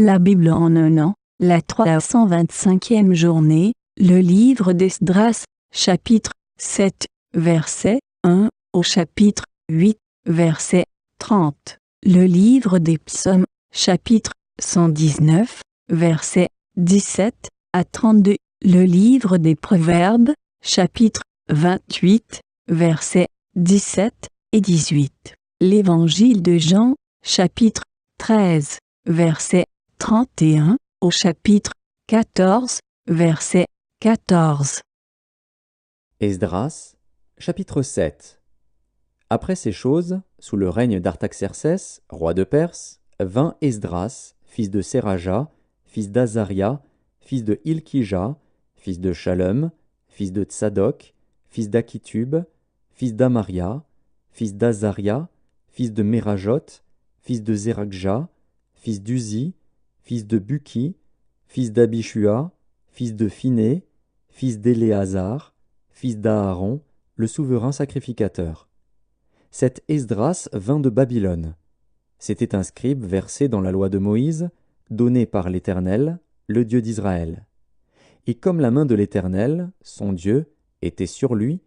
La Bible en un an, la 325e journée, le livre d'Esdras, chapitre 7, verset 1 au chapitre 8, verset 30. Le livre des psaumes, chapitre 119, verset 17 à 32. Le livre des proverbes, chapitre 28, versets 17 et 18. L'évangile de Jean, chapitre 13, verset 31 au chapitre 14, verset 14. Esdras, chapitre 7. Après ces choses, sous le règne d'Artaxercès, roi de Perse, vint Esdras, fils de Séraja, fils d'Azaria, fils de Hilkija, fils de Shalom, fils de Tsadok, fils d'Akitub, fils d'Amaria, fils d'Azaria, fils de Mérajot, fils de Zérakja, fils d'Uzi, fils de Buki, fils d'Abishua, fils de Phiné, fils d'Éléazar, fils d'Aaron, le souverain sacrificateur. Cet Esdras vint de Babylone. C'était un scribe versé dans la loi de Moïse, donnée par l'Éternel, le Dieu d'Israël. Et comme la main de l'Éternel, son Dieu, était sur lui,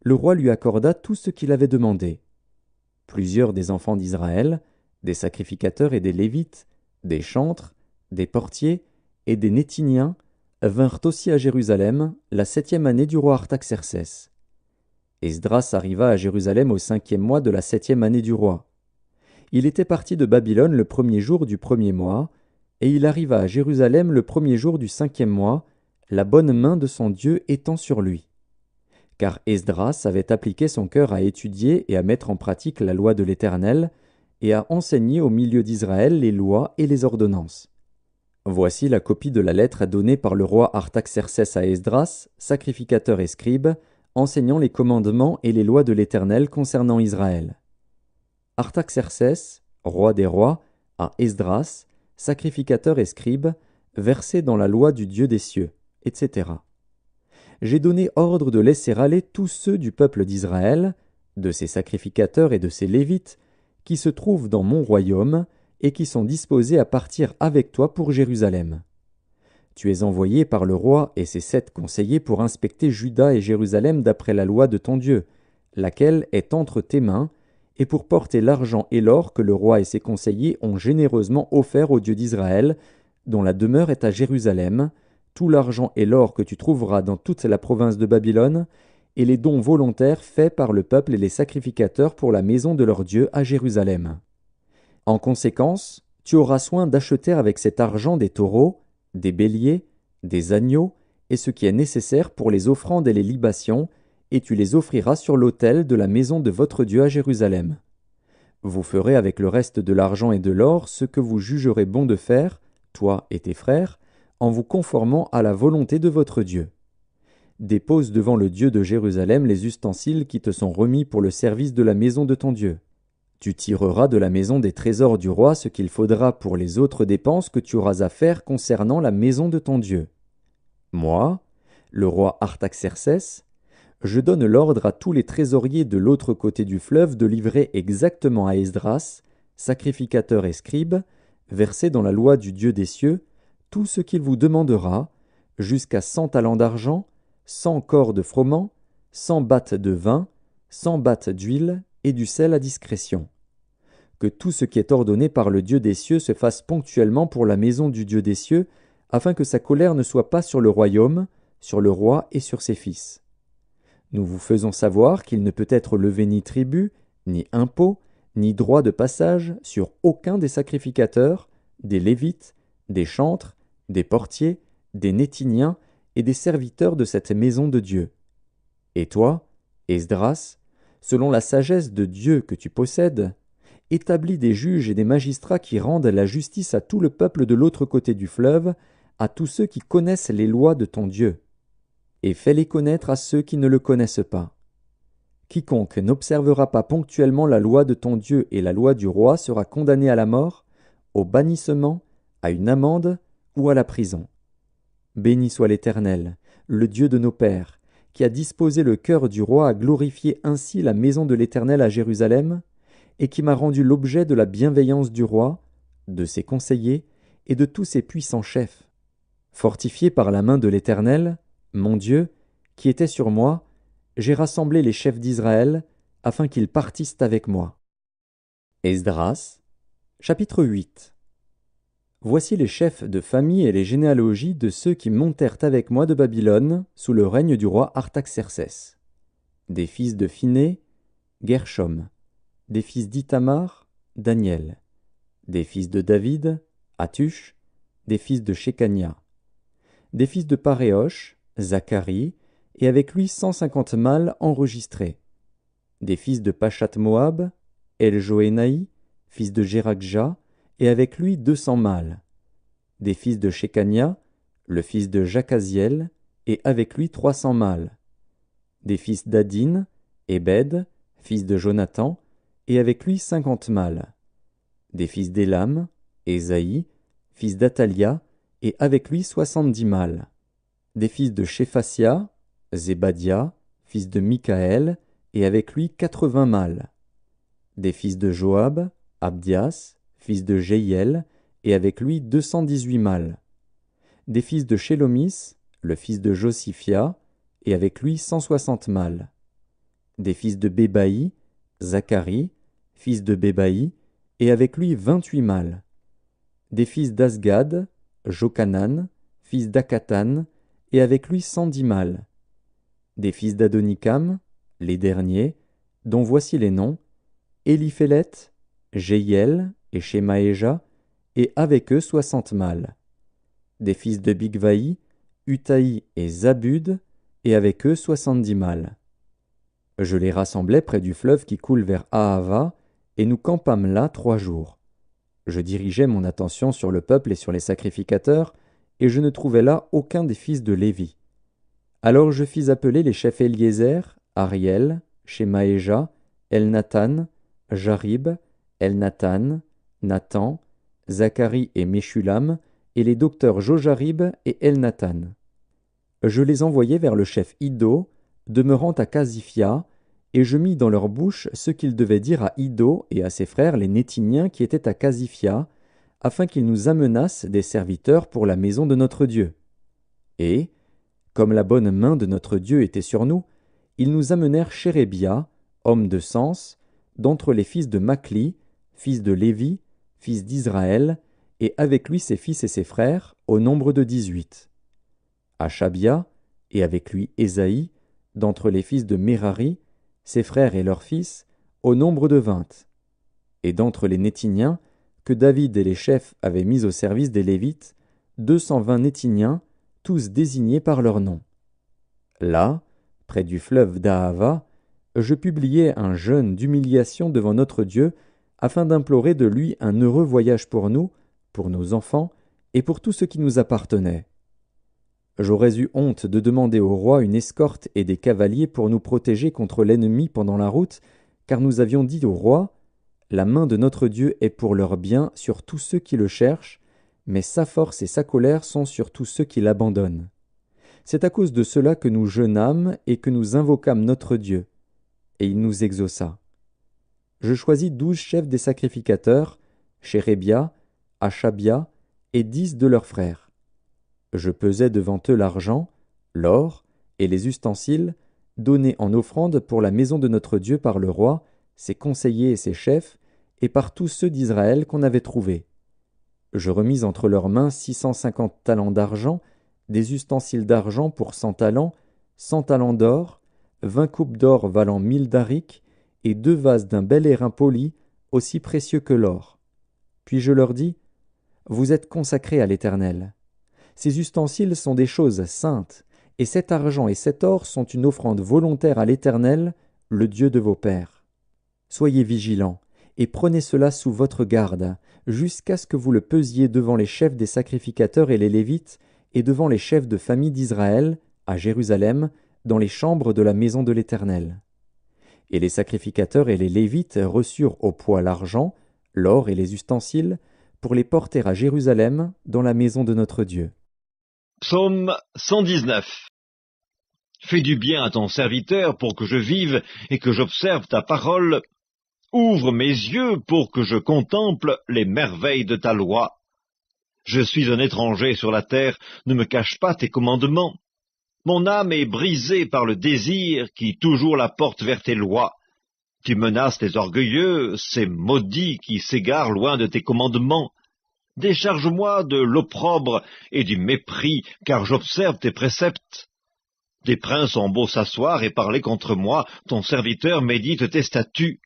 le roi lui accorda tout ce qu'il avait demandé. Plusieurs des enfants d'Israël, des sacrificateurs et des Lévites, des chantres, des portiers et des Nétiniens, vinrent aussi à Jérusalem la 7e année du roi Artaxercès. Esdras arriva à Jérusalem au 5e mois de la 7e année du roi. Il était parti de Babylone le 1er jour du 1er mois, et il arriva à Jérusalem le 1er jour du 5e mois, la bonne main de son Dieu étant sur lui. Car Esdras avait appliqué son cœur à étudier et à mettre en pratique la loi de l'Éternel, et à enseigner au milieu d'Israël les lois et les ordonnances. Voici la copie de la lettre donnée par le roi Artaxercès à Esdras, sacrificateur et scribe, enseignant les commandements et les lois de l'Éternel concernant Israël. Artaxercès, roi des rois, à Esdras, sacrificateur et scribe, versé dans la loi du Dieu des cieux, etc. J'ai donné ordre de laisser aller tous ceux du peuple d'Israël, de ses sacrificateurs et de ses lévites, qui se trouvent dans mon royaume, et qui sont disposés à partir avec toi pour Jérusalem. Tu es envoyé par le roi et ses 7 conseillers pour inspecter Juda et Jérusalem d'après la loi de ton Dieu, laquelle est entre tes mains, et pour porter l'argent et l'or que le roi et ses conseillers ont généreusement offert au Dieu d'Israël, dont la demeure est à Jérusalem, tout l'argent et l'or que tu trouveras dans toute la province de Babylone, et les dons volontaires faits par le peuple et les sacrificateurs pour la maison de leur Dieu à Jérusalem. En conséquence, tu auras soin d'acheter avec cet argent des taureaux, des béliers, des agneaux, et ce qui est nécessaire pour les offrandes et les libations, et tu les offriras sur l'autel de la maison de votre Dieu à Jérusalem. Vous ferez avec le reste de l'argent et de l'or ce que vous jugerez bon de faire, toi et tes frères, en vous conformant à la volonté de votre Dieu. Dépose devant le Dieu de Jérusalem les ustensiles qui te sont remis pour le service de la maison de ton Dieu. Tu tireras de la maison des trésors du roi ce qu'il faudra pour les autres dépenses que tu auras à faire concernant la maison de ton Dieu. Moi, le roi Artaxercès, je donne l'ordre à tous les trésoriers de l'autre côté du fleuve de livrer exactement à Esdras, sacrificateur et scribe, versé dans la loi du Dieu des cieux, tout ce qu'il vous demandera, jusqu'à 100 talents d'argent, 100 corps de froment, 100 battes de vin, 100 battes d'huile et du sel à discrétion. Que tout ce qui est ordonné par le Dieu des cieux se fasse ponctuellement pour la maison du Dieu des cieux, afin que sa colère ne soit pas sur le royaume, sur le roi et sur ses fils. Nous vous faisons savoir qu'il ne peut être levé ni tribut, ni impôt, ni droit de passage sur aucun des sacrificateurs, des Lévites, des chantres, des portiers, des Nétiniens et des serviteurs de cette maison de Dieu. Et toi, Esdras, selon la sagesse de Dieu que tu possèdes, établis des juges et des magistrats qui rendent la justice à tout le peuple de l'autre côté du fleuve, à tous ceux qui connaissent les lois de ton Dieu, et fais-les connaître à ceux qui ne le connaissent pas. Quiconque n'observera pas ponctuellement la loi de ton Dieu et la loi du roi sera condamné à la mort, au bannissement, à une amende ou à la prison. Béni soit l'Éternel, le Dieu de nos pères, qui a disposé le cœur du roi à glorifier ainsi la maison de l'Éternel à Jérusalem, et qui m'a rendu l'objet de la bienveillance du roi, de ses conseillers et de tous ses puissants chefs. Fortifié par la main de l'Éternel, mon Dieu, qui était sur moi, j'ai rassemblé les chefs d'Israël, afin qu'ils partissent avec moi. Esdras, chapitre 8. Voici les chefs de famille et les généalogies de ceux qui montèrent avec moi de Babylone sous le règne du roi Artaxercès. Des fils de Phiné, Gershom. Des fils d'Ithamar, Daniel. Des fils de David, Hattush. Des fils de Shekania. Des fils de Paréosh, Zacharie, et avec lui 150 mâles enregistrés. Des fils de Pachat-Moab, Eljoénaï, fils de Jérakja, et avec lui 200 mâles. Des fils de Shekania, le fils de Jacaziel, et avec lui 300 mâles. Des fils d'Adin, Ebed, fils de Jonathan, et avec lui 50 mâles. Des fils d'Élam, Ésaïe, fils d'Atalia, et avec lui 70 mâles. Des fils de Shéphasia, Zébadia, fils de Michaël, et avec lui 80 mâles. Des fils de Joab, Abdias, fils de Jéhiel, et avec lui 218 mâles. Des fils de Shélomis, le fils de Josiphia, et avec lui 160 mâles. Des fils de Bébaï, Zacharie, fils de Bébaï, et avec lui 28 mâles. Des fils d'Asgad, Jochanan, fils d'Akatan, et avec lui 110 mâles. Des fils d'Adonikam, les derniers, dont voici les noms, Éliphélet, Jéhiel et Shemaéja, et avec eux 60 mâles. Des fils de Bigvaï, Utaï et Zabud, et avec eux 70 mâles. Je les rassemblai près du fleuve qui coule vers Ahava, et nous campâmes là 3 jours. Je dirigeai mon attention sur le peuple et sur les sacrificateurs, et je ne trouvai là aucun des fils de Lévi. Alors je fis appeler les chefs Éliézer, Ariel, Shemaéja, Elnathan, Jarib, Elnathan, Nathan, Zacharie et Meshulam, et les docteurs Jojarib et Elnathan. Je les envoyai vers le chef Iddo, demeurant à Casifia, et je mis dans leur bouche ce qu'ils devaient dire à Iddo et à ses frères les Nétiniens qui étaient à Casifia, afin qu'ils nous amenassent des serviteurs pour la maison de notre Dieu. Et, comme la bonne main de notre Dieu était sur nous, ils nous amenèrent Chérébia, homme de sens, d'entre les fils de Machli, fils de Lévi, fils d'Israël, et avec lui ses fils et ses frères, au nombre de 18. Achabia, et avec lui Ésaïe, d'entre les fils de Mérari, ses frères et leurs fils, au nombre de 20. Et d'entre les Nétiniens, que David et les chefs avaient mis au service des Lévites, 220 Nétiniens, tous désignés par leur nom. Là, près du fleuve d'Ahava, je publiai un jeûne d'humiliation devant notre Dieu, afin d'implorer de lui un heureux voyage pour nous, pour nos enfants, et pour tout ce qui nous appartenait. J'aurais eu honte de demander au roi une escorte et des cavaliers pour nous protéger contre l'ennemi pendant la route, car nous avions dit au roi, « La main de notre Dieu est pour leur bien sur tous ceux qui le cherchent, mais sa force et sa colère sont sur tous ceux qui l'abandonnent. » C'est à cause de cela que nous jeûnâmes et que nous invoquâmes notre Dieu, et il nous exauça. Je choisis 12 chefs des sacrificateurs, Chérébia, Achabia, et 10 de leurs frères. Je pesai devant eux l'argent, l'or et les ustensiles, donnés en offrande pour la maison de notre Dieu par le roi, ses conseillers et ses chefs, et par tous ceux d'Israël qu'on avait trouvés. Je remis entre leurs mains 650 talents d'argent, des ustensiles d'argent pour 100 talents, 100 talents d'or, 20 coupes d'or valant 1000 darics, et 2 vases d'un bel airain poli, aussi précieux que l'or. Puis je leur dis, « Vous êtes consacrés à l'Éternel. Ces ustensiles sont des choses saintes, et cet argent et cet or sont une offrande volontaire à l'Éternel, le Dieu de vos pères. Soyez vigilants, et prenez cela sous votre garde, jusqu'à ce que vous le pesiez devant les chefs des sacrificateurs et les Lévites, et devant les chefs de famille d'Israël, à Jérusalem, dans les chambres de la maison de l'Éternel. » Et les sacrificateurs et les Lévites reçurent au poids l'argent, l'or et les ustensiles, pour les porter à Jérusalem, dans la maison de notre Dieu. Psaume 119. Fais du bien à ton serviteur pour que je vive et que j'observe ta parole. Ouvre mes yeux pour que je contemple les merveilles de ta loi. Je suis un étranger sur la terre, ne me cache pas tes commandements. Mon âme est brisée par le désir qui toujours la porte vers tes lois. Tu menaces les orgueilleux, ces maudits qui s'égarent loin de tes commandements. Décharge-moi de l'opprobre et du mépris, car j'observe tes préceptes. Des princes ont beau s'asseoir et parler contre moi, ton serviteur médite tes statuts.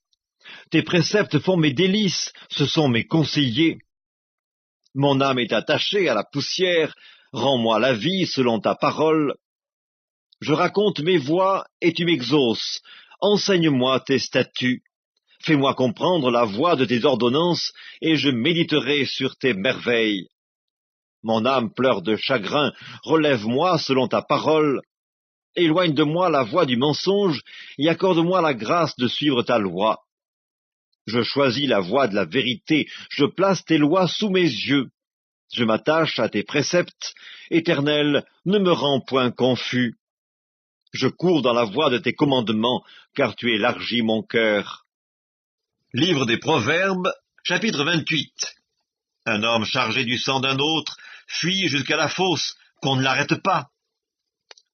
Tes préceptes font mes délices, ce sont mes conseillers. Mon âme est attachée à la poussière, rends-moi la vie selon ta parole. Je raconte mes voies et tu m'exauces, enseigne-moi tes statuts. Fais-moi comprendre la voie de tes ordonnances, et je méditerai sur tes merveilles. Mon âme pleure de chagrin, relève-moi selon ta parole. Éloigne de moi la voie du mensonge, et accorde-moi la grâce de suivre ta loi. Je choisis la voie de la vérité, je place tes lois sous mes yeux. Je m'attache à tes préceptes, Éternel, ne me rends point confus. Je cours dans la voie de tes commandements, car tu élargis mon cœur. Livre des Proverbes, chapitre 28. Un homme chargé du sang d'un autre fuit jusqu'à la fosse, qu'on ne l'arrête pas.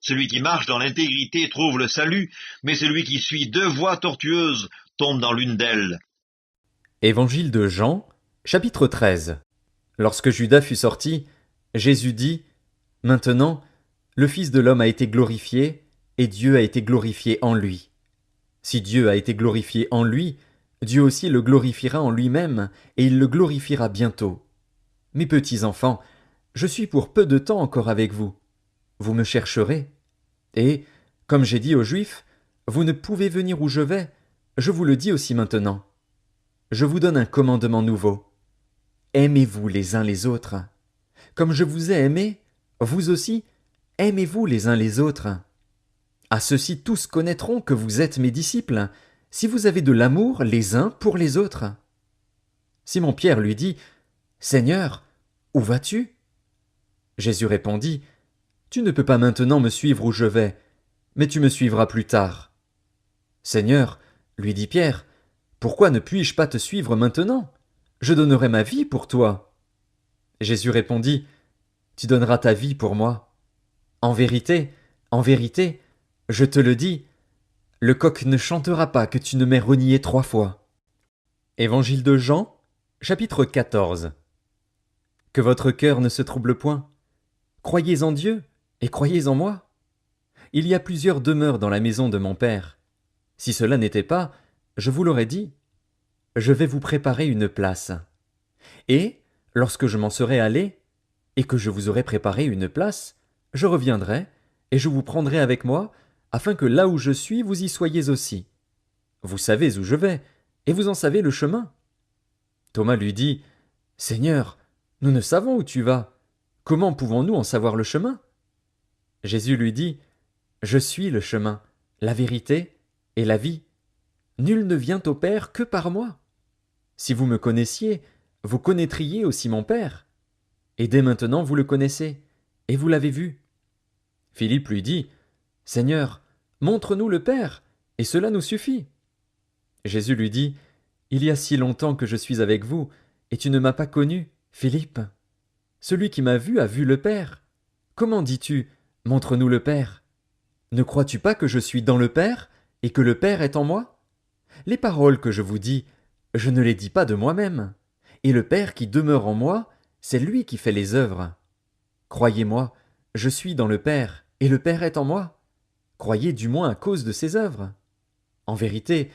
Celui qui marche dans l'intégrité trouve le salut, mais celui qui suit deux voies tortueuses tombe dans l'une d'elles. Évangile de Jean, chapitre 13. Lorsque Judas fut sorti, Jésus dit : « Maintenant, le Fils de l'homme a été glorifié, et Dieu a été glorifié en lui. Si Dieu a été glorifié en lui, Dieu aussi le glorifiera en lui-même, et il le glorifiera bientôt. Mes petits enfants, je suis pour peu de temps encore avec vous. Vous me chercherez. Et, comme j'ai dit aux Juifs, vous ne pouvez venir où je vais, je vous le dis aussi maintenant. Je vous donne un commandement nouveau. Aimez-vous les uns les autres. Comme je vous ai aimé, vous aussi, aimez-vous les uns les autres. À ceci tous connaîtront que vous êtes mes disciples, si vous avez de l'amour les uns pour les autres. Simon-Pierre lui dit : « Seigneur, où vas-tu » Jésus répondit : « Tu ne peux pas maintenant me suivre où je vais, mais tu me suivras plus tard. » « Seigneur, lui dit Pierre, pourquoi ne puis-je pas te suivre maintenant ? Je donnerai ma vie pour toi. » Jésus répondit : « Tu donneras ta vie pour moi. En vérité, je te le dis, le coq ne chantera pas que tu ne m'aies renié 3 fois. » Évangile de Jean, chapitre 14. Que votre cœur ne se trouble point. Croyez en Dieu et croyez en moi. Il y a plusieurs demeures dans la maison de mon Père. Si cela n'était pas, je vous l'aurais dit. Je vais vous préparer une place. Et, lorsque je m'en serai allé, et que je vous aurai préparé une place, je reviendrai, et je vous prendrai avec moi, afin que là où je suis, vous y soyez aussi. Vous savez où je vais, et vous en savez le chemin. Thomas lui dit : « Seigneur, nous ne savons où tu vas. Comment pouvons-nous en savoir le chemin ? » Jésus lui dit : « Je suis le chemin, la vérité et la vie. Nul ne vient au Père que par moi. Si vous me connaissiez, vous connaîtriez aussi mon Père. Et dès maintenant vous le connaissez, et vous l'avez vu. » Philippe lui dit : « Seigneur, montre-nous le Père, et cela nous suffit. » Jésus lui dit : « Il y a si longtemps que je suis avec vous, et tu ne m'as pas connu, Philippe. Celui qui m'a vu a vu le Père. Comment dis-tu : montre-nous le Père ? Ne crois-tu pas que je suis dans le Père, et que le Père est en moi ? Les paroles que je vous dis, je ne les dis pas de moi-même, et le Père qui demeure en moi, c'est lui qui fait les œuvres. Croyez-moi, je suis dans le Père, et le Père est en moi. Croyez du moins à cause de ses œuvres. En vérité,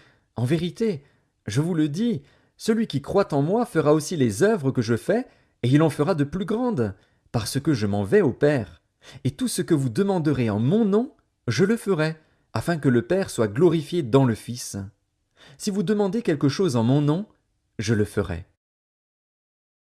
je vous le dis, celui qui croit en moi fera aussi les œuvres que je fais, et il en fera de plus grandes, parce que je m'en vais au Père. Et tout ce que vous demanderez en mon nom, je le ferai, afin que le Père soit glorifié dans le Fils. Si vous demandez quelque chose en mon nom, je le ferai.